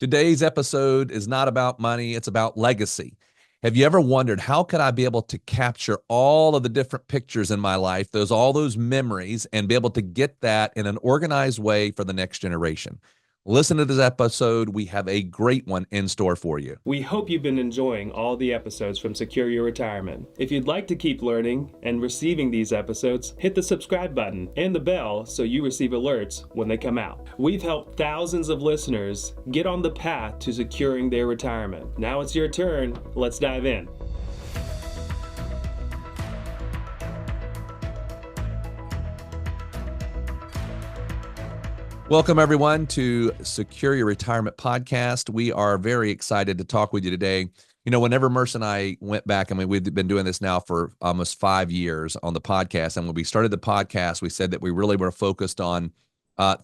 Today's episode is not about money, it's about legacy. Have you ever wondered how could I be able to capture all of the different pictures in my life, all those memories, and be able to get that in an organized way for the next generation? Listen to this episode. We have a great one in store for you. We hope you've been enjoying all the episodes from Secure Your Retirement. If you'd like to keep learning and receiving these episodes, hit the subscribe button and the bell so you receive alerts when they come out. We've helped thousands of listeners get on the path to securing their retirement. Now it's your turn. Let's dive in. Welcome, everyone, to Secure Your Retirement Podcast. We are very excited to talk with you today. You know, whenever Merce and I went back, we've been doing this now for almost 5 years on the podcast. And when we started the podcast, we said that we really were focused on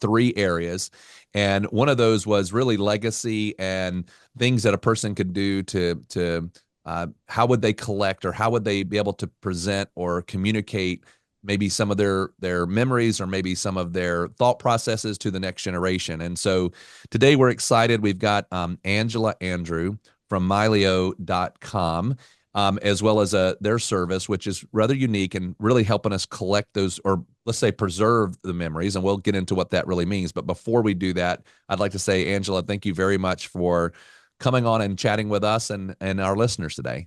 3 areas. And one of those was really legacy and things that a person could do to how would they collect, or how would they be able to present or communicate maybe some of their memories or maybe some of their thought processes to the next generation. And so today we're excited. We've got Angela Andrew from Mylio.com, as well as their service, which is rather unique and really helping us collect those, or let's say preserve the memories. And we'll get into what that really means. But before we do that, I'd like to say, Angela, thank you very much for coming on and chatting with us and our listeners today.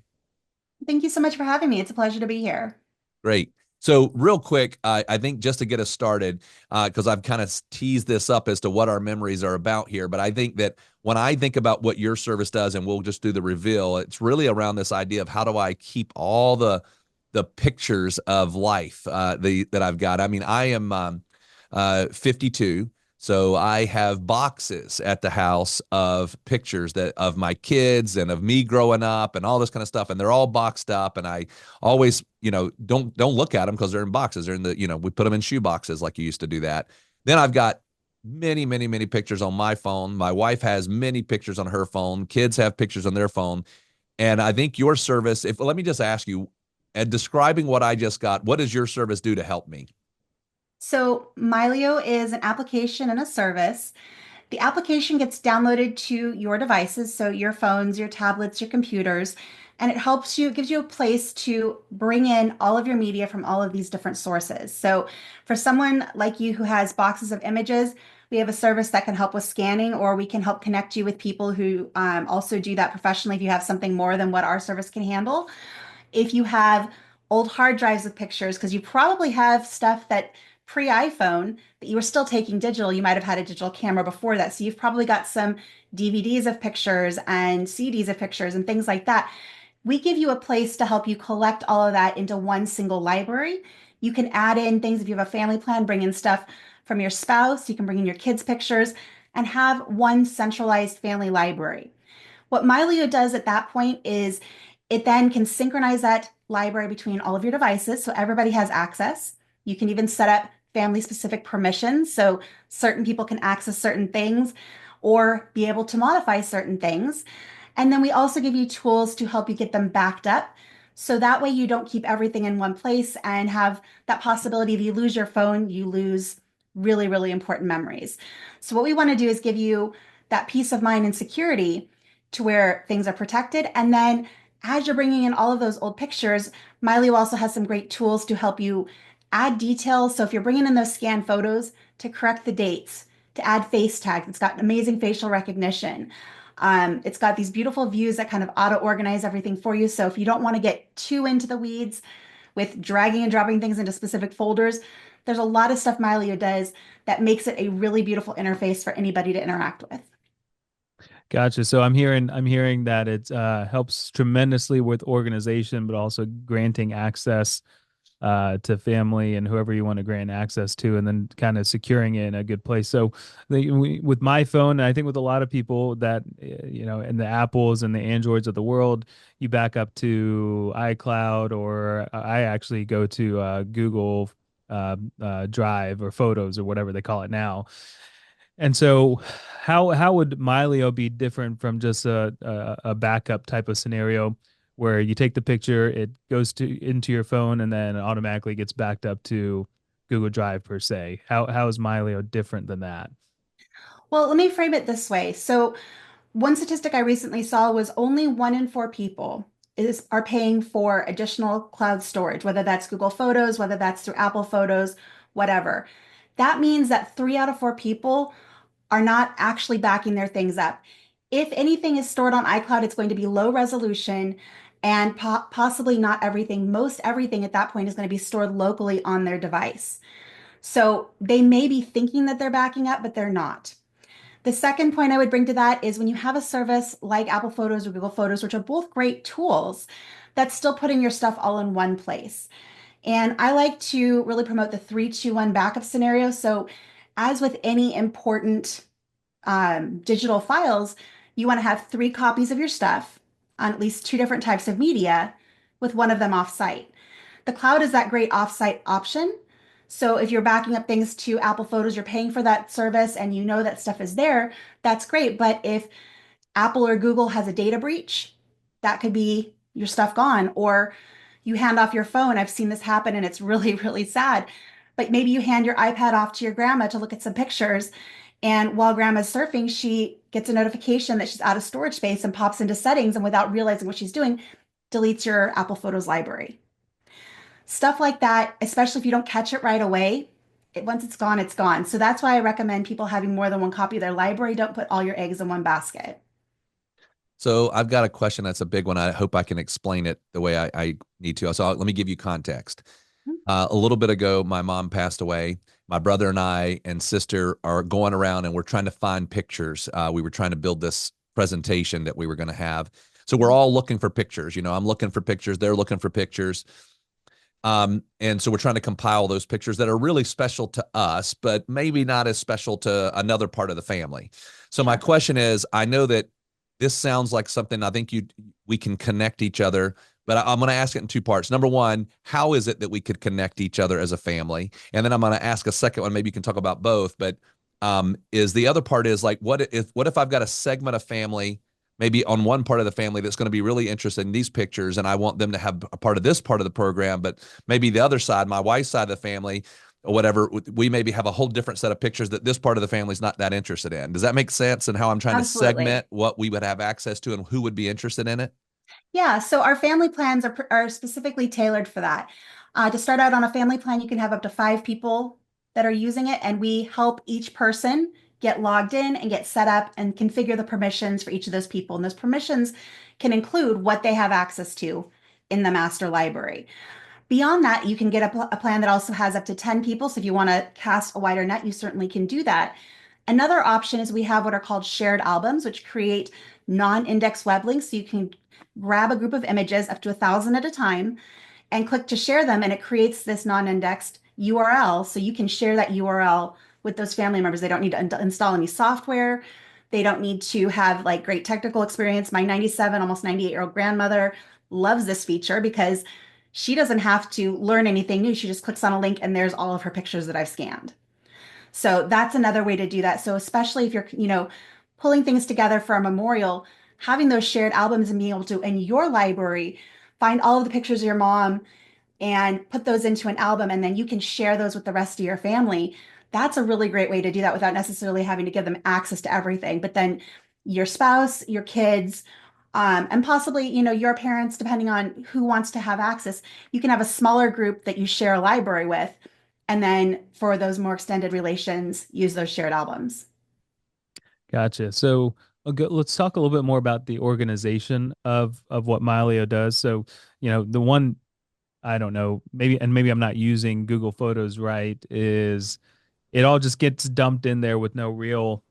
Thank you so much for having me. It's a pleasure to be here. Great. So real quick, I think just to get us started, because I've kind of teased this up as to what our memories are about here, but I think that when I think about what your service does, and we'll just do the reveal, it's really around this idea of how do I keep all the pictures of life that I've got. I mean, I am 52. So I have boxes at the house of pictures of my kids and of me growing up and all this kind of stuff. And they're all boxed up. And I always, don't look at them because they're in boxes. They're in we put them in shoe boxes like you used to do that. Then I've got many, many, many pictures on my phone. My wife has many pictures on her phone. Kids have pictures on their phone. And I think your service, let me just ask you, and describing what I just got, what does your service do to help me? So, Mylio is an application and a service. The application gets downloaded to your devices, so your phones, your tablets, your computers, and it gives you a place to bring in all of your media from all of these different sources. So, for someone like you who has boxes of images, we have a service that can help with scanning, or we can help connect you with people who also do that professionally if you have something more than what our service can handle. If you have old hard drives of pictures, because you probably have stuff that pre-iPhone that you were still taking digital, you might have had a digital camera before that. So you've probably got some DVDs of pictures and CDs of pictures and things like that. We give you a place to help you collect all of that into one single library. You can add in things if you have a family plan, bring in stuff from your spouse, you can bring in your kids' pictures and have one centralized family library. What Mylio does at that point is it then can synchronize that library between all of your devices so everybody has access. You can even set up family specific permissions so certain people can access certain things or be able to modify certain things. And then we also give you tools to help you get them backed up. So that way you don't keep everything in one place and have that possibility if you lose your phone, you lose really, really important memories. So what we want to do is give you that peace of mind and security to where things are protected. And then as you're bringing in all of those old pictures, Mylio also has some great tools to help you add details. So if you're bringing in those scanned photos, to correct the dates, to add face tags, it's got amazing facial recognition. It's got these beautiful views that kind of auto-organize everything for you. So if you don't want to get too into the weeds with dragging and dropping things into specific folders, there's a lot of stuff Mylio does that makes it a really beautiful interface for anybody to interact with. Gotcha. So I'm hearing that it helps tremendously with organization, but also granting access to family and whoever you want to grant access to, and then kind of securing it in a good place. So with my phone, and I think with a lot of people that, in the Apples and the Androids of the world, you back up to iCloud, or I actually go to Google Drive or Photos or whatever they call it now. And so how would Mylio be different from just a backup type of scenario where you take the picture, it goes into your phone, and then automatically gets backed up to Google Drive per se? How is Mylio different than that? Well, let me frame it this way. So One statistic I recently saw was only 1 in 4 people are paying for additional cloud storage, whether that's Google Photos, whether that's through Apple Photos, whatever. That means that 3 out of 4 people are not actually backing their things up. If anything is stored on iCloud, it's going to be low resolution and possibly not everything. Most everything at that point is going to be stored locally on their device. So they may be thinking that they're backing up, but they're not. The second point I would bring to that is when you have a service like Apple Photos or Google Photos, which are both great tools, that's still putting your stuff all in one place. And I like to really promote the 3-2-1 backup scenario. So, as with any important digital files, you want to have 3 copies of your stuff on at least 2 different types of media, with one of them offsite. The cloud is that great offsite option. So if you're backing up things to Apple Photos, you're paying for that service and you know that stuff is there, that's great. But if Apple or Google has a data breach, that could be your stuff gone. Or you hand off your phone. I've seen this happen and it's really, really sad. But maybe you hand your iPad off to your grandma to look at some pictures. And while grandma's surfing, she gets a notification that she's out of storage space and pops into settings. And without realizing what she's doing, deletes your Apple Photos library. Stuff like that, especially if you don't catch it right away, once it's gone, it's gone. So that's why I recommend people having more than one copy of their library. Don't put all your eggs in one basket. So I've got a question that's a big one. I hope I can explain it the way I need to. So let me give you context. A little bit ago, my mom passed away. My brother and I and sister are going around and we're trying to find pictures. We were trying to build this presentation that we were going to have. So we're all looking for pictures. You know, I'm looking for pictures. They're looking for pictures. And so we're trying to compile those pictures that are really special to us, but maybe not as special to another part of the family. So my Sure. question is, I know that this sounds like something I think we can connect each other, but I'm going to ask it in 2 parts. Number one, how is it that we could connect each other as a family? And then I'm going to ask a second one. Maybe you can talk about both, but is the other part is like, what if I've got a segment of family maybe on one part of the family that's going to be really interested in these pictures and I want them to have a part of this part of the program, but maybe the other side, my wife's side of the family or whatever, we maybe have a whole different set of pictures that this part of the family is not that interested in. Does that make sense? And how I'm trying to Absolutely. segment what we would have access to and who would be interested in it? Yeah, so our family plans are specifically tailored for that. To start out on a family plan, you can have up to 5 people that are using it, and we help each person get logged in and get set up and configure the permissions for each of those people. And those permissions can include what they have access to in the master library. Beyond that, you can get a plan that also has up to 10 people. So if you want to cast a wider net, you certainly can do that. Another option is we have what are called shared albums, which create non-index web links. So you can grab a group of images up to 1,000 at a time and click to share them, and it creates this non-indexed URL. So you can share that URL with those family members. They don't need to install any software. They don't need to have like great technical experience. My 97, almost 98-year-old grandmother loves this feature because she doesn't have to learn anything new. She just clicks on a link and there's all of her pictures that I've scanned. So that's another way to do that. So especially if you're, pulling things together for a memorial, having those shared albums and being able to, in your library, find all of the pictures of your mom and put those into an album, and then you can share those with the rest of your family. That's a really great way to do that without necessarily having to give them access to everything. But then your spouse, your kids, and possibly, your parents, depending on who wants to have access, you can have a smaller group that you share a library with. And then for those more extended relations, use those shared albums. Gotcha. So let's talk a little bit more about the organization of what Mylio does. So, the one I don't know, maybe I'm not using Google Photos right, is it all just gets dumped in there with no real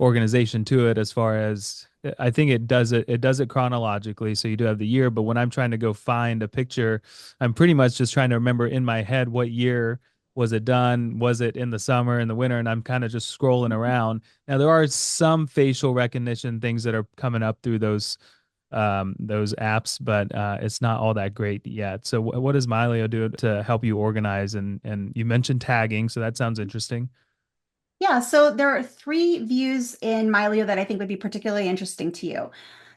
organization to it. As far as I think it does it chronologically, so you do have the year, but when I'm trying to go find a picture, I'm pretty much just trying to remember in my head what year was it done, was it in the summer, in the winter, and I'm kind of just scrolling around. Now there are some facial recognition things that are coming up through those apps, but it's not all that great yet. So what does Mylio do to help you organize? And you mentioned tagging, so that sounds interesting. Yeah, so there are 3 views in Mylio that I think would be particularly interesting to you.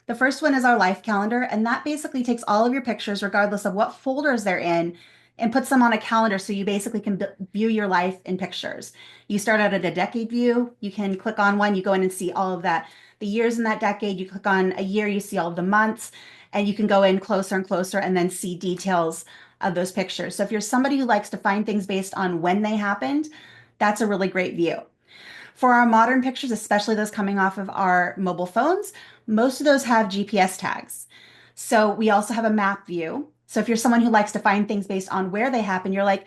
The first one is our life calendar, and that basically takes all of your pictures, regardless of what folders they're in, and puts them on a calendar so you basically can view your life in pictures. You start out at a decade view, you can click on one, you go in and see all of that. the years in that decade. You click on a year, you see all of the months, and you can go in closer and closer and then see details of those pictures. So if you're somebody who likes to find things based on when they happened, that's a really great view. For our modern pictures, especially those coming off of our mobile phones, most of those have GPS tags. So we also have a map view. So if you're someone who likes to find things based on where they happen, you're like,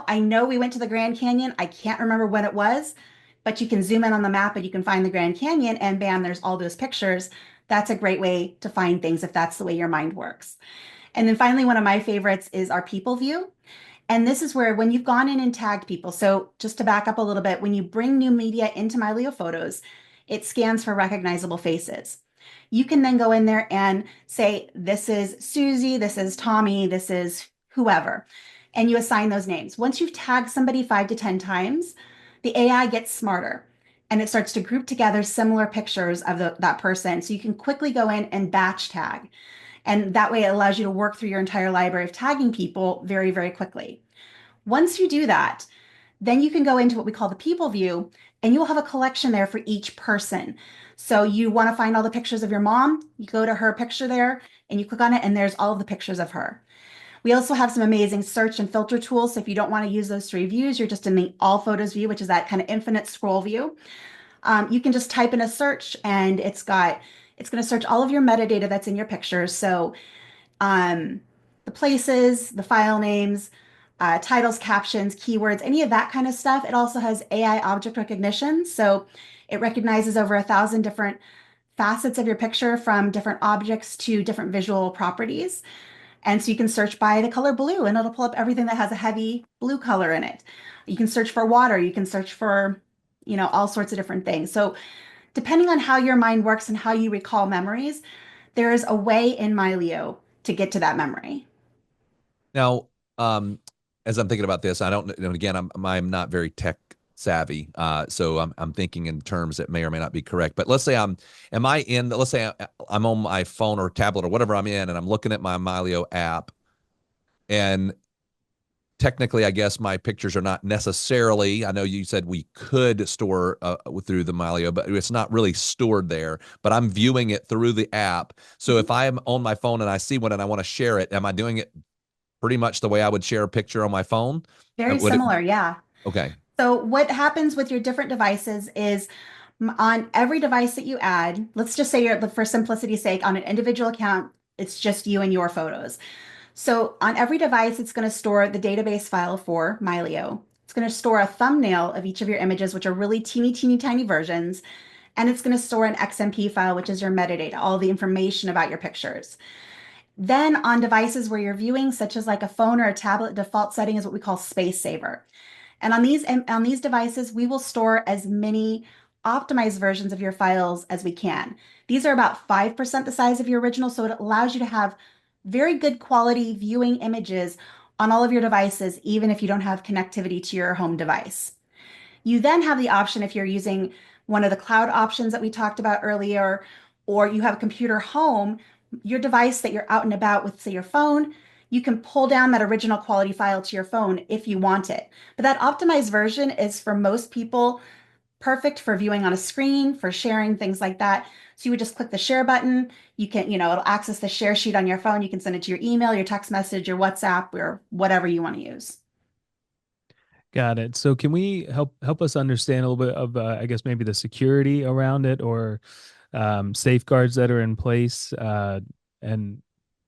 I know we went to the Grand Canyon. I can't remember when it was, but you can zoom in on the map and you can find the Grand Canyon and bam, there's all those pictures. That's a great way to find things if that's the way your mind works. And then finally, one of my favorites is our people view. And this is where when you've gone in and tagged people, so just to back up a little bit, when you bring new media into Mylio Photos, it scans for recognizable faces. You can then go in there and say, this is Susie, this is Tommy, this is whoever, and you assign those names. Once you've tagged somebody 5 to 10 times, the AI gets smarter and it starts to group together similar pictures of that person. So you can quickly go in and batch tag. And that way it allows you to work through your entire library of tagging people very, very quickly. Once you do that, then you can go into what we call the people view, and you will have a collection there for each person. So you want to find all the pictures of your mom, you go to her picture there and you click on it, and there's all of the pictures of her. We also have some amazing search and filter tools. So if you don't want to use those 3 views, you're just in the all photos view, which is that kind of infinite scroll view. You can just type in a search and it's going to search all of your metadata that's in your pictures. So the places, the file names, titles, captions, keywords, any of that kind of stuff. It also has AI object recognition. So it recognizes over 1,000 different facets of your picture, from different objects to different visual properties. And so you can search by the color blue and it'll pull up everything that has a heavy blue color in it. You can search for water. You can search for, all sorts of different things. So depending on how your mind works and how you recall memories, there is a way in Mylio to get to that memory. Now, as I'm thinking about this, I don't, again, I'm not very tech savvy, so I'm thinking in terms that may or may not be correct. But let's say let's say I'm on my phone or tablet or whatever I'm in, and I'm looking at my Mylio app, and technically, I guess my pictures are not necessarily. I know you said we could store through the Mylio, but it's not really stored there. But I'm viewing it through the app. So if I'm on my phone and I see one and I want to share it, am I doing it pretty much the way I would share a picture on my phone? Very similar, yeah. Okay. So what happens with your different devices is on every device that you add, let's just say for simplicity's sake, on an individual account, it's just you and your photos. So on every device, it's going to store the database file for Mylio. It's going to store a thumbnail of each of your images, which are really teeny, teeny, tiny versions. And it's going to store an XMP file, which is your metadata, all the information about your pictures. Then on devices where you're viewing, such as like a phone or a tablet, default setting is what we call Space Saver. And on these devices, we will store as many optimized versions of your files as we can. These are about 5% the size of your original, so it allows you to have very good quality viewing images on all of your devices, even if you don't have connectivity to your home device. You then have the option, if you're using one of the cloud options that we talked about earlier, or you have a computer home, your device that you're out and about with, say, your phone, you can pull down that original quality file to your phone if you want it. But that optimized version is for most people perfect for viewing on a screen, for sharing, things like that. So you would just click the share button. You can, it'll access the share sheet on your phone. You can send it to your email, your text message, your WhatsApp, or whatever you want to use. Got it. So can we help us understand a little bit of, I guess maybe the security around it, or safeguards that are in place, and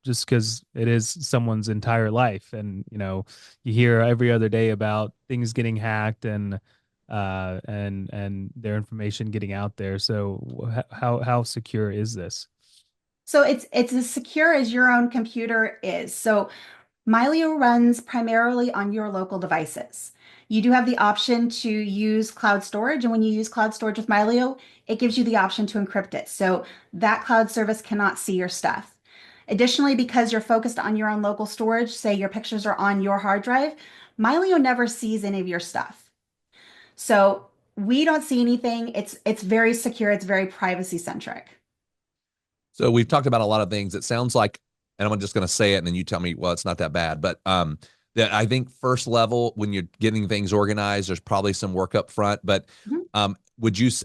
just because it is someone's entire life, and you hear every other day about things getting hacked and their information getting out there. So how secure is this? So it's as secure as your own computer is. So Mylio runs primarily on your local devices. You do have the option to use cloud storage, and when you use cloud storage with Mylio, it gives you the option to encrypt it. So that cloud service cannot see your stuff. Additionally, because you're focused on your own local storage, say your pictures are on your hard drive, Mylio never sees any of your stuff. So we don't see anything. It's very secure. It's very privacy centric. So we've talked about a lot of things. It sounds like, and I'm just going to say it, and then you tell me, well, it's not that bad. But that I think first level, when you're getting things organized, there's probably some work up front. But Mhm.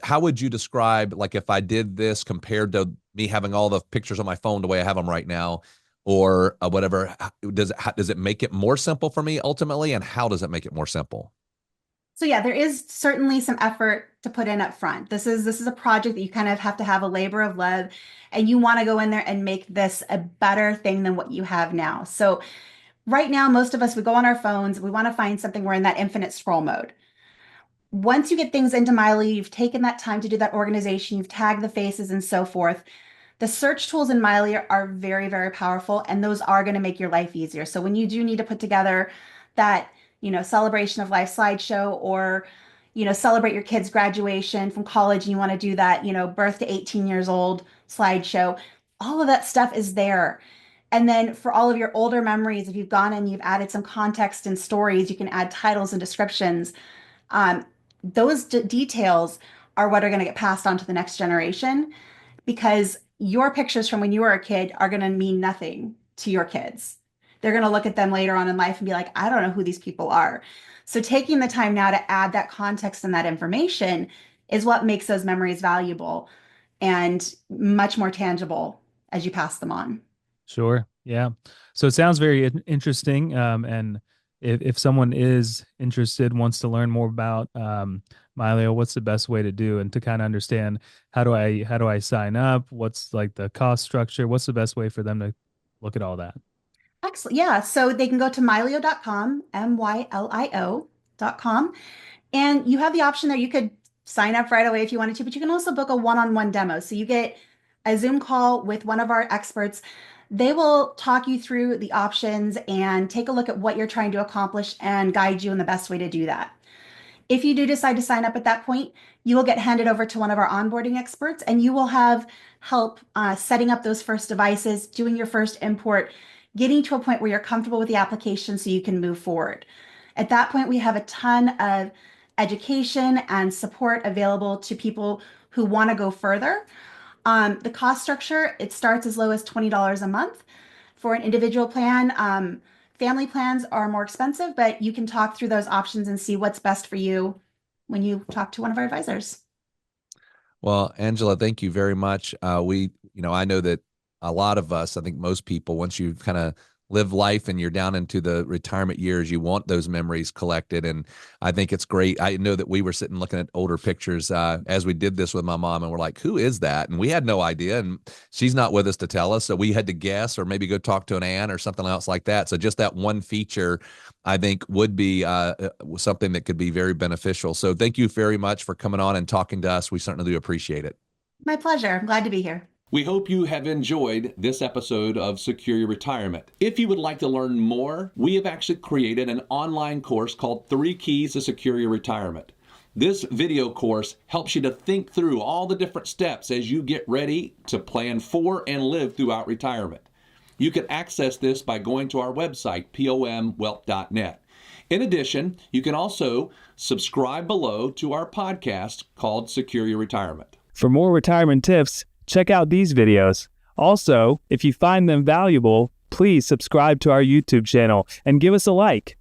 how would you describe, like, if I did this compared to me having all the pictures on my phone the way I have them right now, or whatever, does it make it more simple for me ultimately? And how does it make it more simple? So yeah, there is certainly some effort to put in up front. This is a project that you kind of have to have a labor of love, and you want to go in there and make this a better thing than what you have now. So right now, most of us, we go on our phones, we want to find something, we're in that infinite scroll mode. Once you get things into Mylio, you've taken that time to do that organization, you've tagged the faces and so forth. The search tools in Mylio are very, very powerful, and those are going to make your life easier. So when you do need to put together that, celebration of life slideshow, or, celebrate your kid's graduation from college, and you want to do that, birth to 18 years old slideshow, all of that stuff is there. And then for all of your older memories, if you've gone and you've added some context and stories, you can add titles and descriptions. Those details are what are going to get passed on to the next generation, because your pictures from when you were a kid are going to mean nothing to your kids. They're going to look at them later on in life and be like, I don't know who these people are. So taking the time now to add that context and that information is what makes those memories valuable and much more tangible as you pass them on. Sure. Yeah. So it sounds very interesting. And if someone is interested, wants to learn more about Mylio, what's the best way to do, and to kind of understand how do I sign up? What's like the cost structure? What's the best way for them to look at all that? Excellent. Yeah. So they can go to mylio.com, mylio.com, and you have the option there. You could sign up right away if you wanted to, but you can also book a one-on-one demo. So you get a Zoom call with one of our experts. They will talk you through the options and take a look at what you're trying to accomplish and guide you in the best way to do that. If you do decide to sign up at that point, you will get handed over to one of our onboarding experts, and you will have help setting up those first devices, doing your first import, getting to a point where you're comfortable with the application so you can move forward. At that point, we have a ton of education and support available to people who want to go further. The cost structure, it starts as low as $20 a month for an individual plan. Family plans are more expensive, but you can talk through those options and see what's best for you when you talk to one of our advisors. Well, Angela, thank you very much. I know that a lot of us, I think most people, once you kind of live life and you're down into the retirement years, you want those memories collected. And I think it's great. I know that we were sitting looking at older pictures as we did this with my mom, and we're like, who is that? And we had no idea. And she's not with us to tell us. So we had to guess, or maybe go talk to an aunt or something else like that. So just that one feature, I think, would be something that could be very beneficial. So thank you very much for coming on and talking to us. We certainly do appreciate it. My pleasure. I'm glad to be here. We hope you have enjoyed this episode of Secure Your Retirement. If you would like to learn more, we have actually created an online course called 3 Keys to Secure Your Retirement. This video course helps you to think through all the different steps as you get ready to plan for and live throughout retirement. You can access this by going to our website, pomwealth.net. In addition, you can also subscribe below to our podcast called Secure Your Retirement. For more retirement tips, check out these videos. Also, if you find them valuable, please subscribe to our YouTube channel and give us a like.